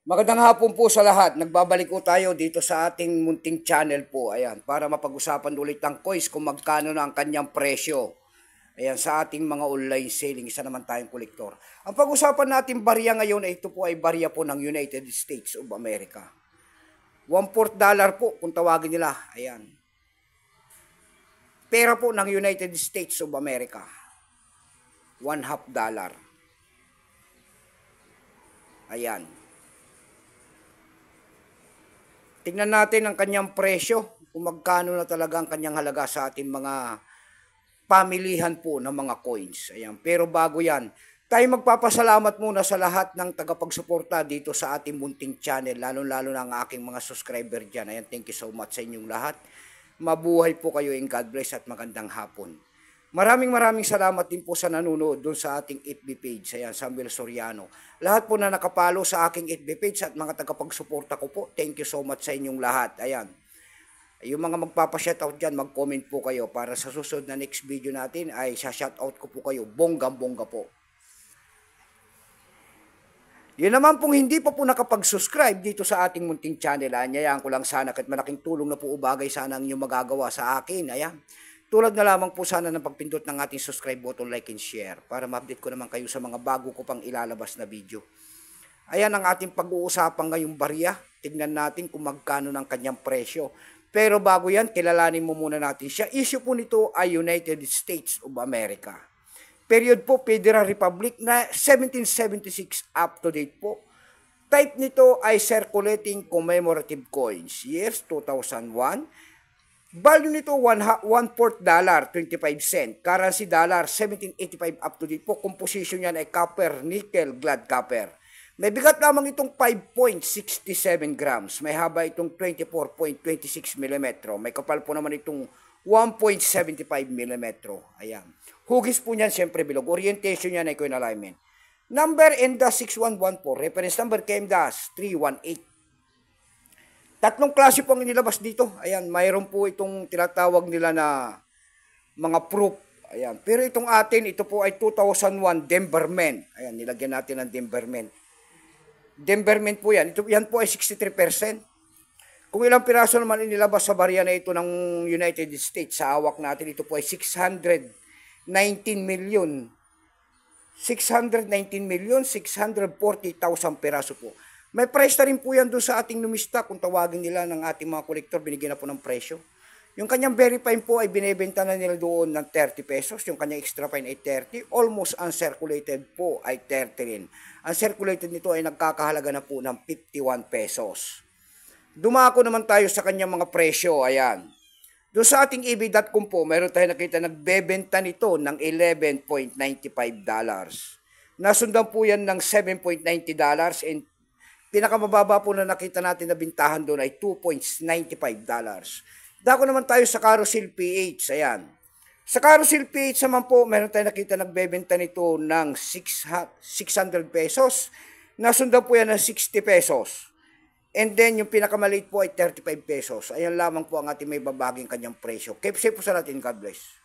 Magandang hapon po sa lahat. Nagbabalik po tayo dito sa ating munting channel po. Ayan, para mapag-usapan ulit ang coins kung magkano na ang kanyang presyo. Ayan, sa ating mga online selling. Isa naman tayong kolektor. Ang pag-usapan natin barya ngayon ay ito po ay barya po ng United States of America. $1/4 po kung tawagin nila. Ayan. Pera po ng United States of America. $1/2. Ayan. Tingnan natin ang kanyang presyo, kung magkano na talaga ang kanyang halaga sa ating mga pamilihan po ng mga coins. Ayan. Pero bago yan, tayo magpapasalamat muna sa lahat ng tagapagsuporta dito sa ating munting channel, lalo-lalo na ang aking mga subscriber dyan. Ayan, thank you so much sa inyong lahat. Mabuhay po kayo and God bless at magandang hapon. Maraming salamat din po sa nanonood doon sa ating FB page. Ayan, Samuel Soriano. Lahat po na nakapalo sa aking FB page at mga tagapagsuporta ko po, thank you so much sa inyong lahat. Ayan. Yung mga magpapa-shoutout dyan, mag-comment po kayo para sa susunod na next video natin ay sa-shoutout ko po kayo. Bonggang-bongga po. Yun naman pong hindi pa po nakapag-subscribe dito sa ating munting channel. Anyayaan ko lang sana kahit malaking tulong na po ubagay sana ang inyong magagawa sa akin. Ayan. Tulad na lamang po sana ng pagpindot ng ating subscribe button, like and share para ma-update ko naman kayo sa mga bago ko pang ilalabas na video. Ayan ang ating pag-uusapan ngayong barya. Tignan natin kung magkano ng kanyang presyo. Pero bago yan, kilalanin mo muna natin siya. Issue po nito ay United States of America. Period po, Federal Republic na 1776 up to date po. Type nito ay circulating commemorative coins. Years 2001. Value nito $1/4, 25 cent. Currency dollar 1785 up to date po. Composition niyan ay copper, nickel, glad copper. May bigat lamang itong 5.67 grams. May haba itong 24.26 mm. May kapal po naman itong 1.75 mm. Ayan. Hugis po niyan siyempre bilog. Orientation niyan ay coin alignment. Number NDAS6114. Reference number KMDAS318. Tatlong klase po ang inilabas dito. Ayan, mayroon po itong tinatawag nila na mga proof. Ayan, pero itong atin, ito po ay 2001 Denverman. Ayan, nilagyan natin ng Denverman. Denverman po yan. Yan po ay 63%. Kung ilang piraso naman inilabas sa barya na ito ng United States sa hawak natin, ito po ay 619 million. 640,000 piraso po. May price na rin po yan doon sa ating numista kung tawagin nila ng ating mga kolektor, binigyan na po ng presyo. Yung kanyang very fine po ay binebenta na nila doon ng 30 pesos. Yung kanyang extra fine ay 30. Almost uncirculated po ay 30 rin. Uncirculated nito ay nagkakahalaga na po ng 51 pesos. Dumako naman tayo sa kanyang mga presyo. Ayan. Doon sa ating ebay.com po, meron tayo nakita nagbebenta nito ng $11.95. Nasundan po yan ng $7.90 and pinakamababa po na nakita natin na bintahan doon ay $2.95. Dako naman tayo sa Carousel PH. Ayan. Sa Carousel PH naman po, meron tayo nakita nagbebenta nito ng 600 pesos. Nasundan po yan ng 60 pesos. And then, yung pinakamaliit po ay 35 pesos. Ayan lamang po ang ating may babaging kanyang presyo. Keep safe po sa natin. God bless.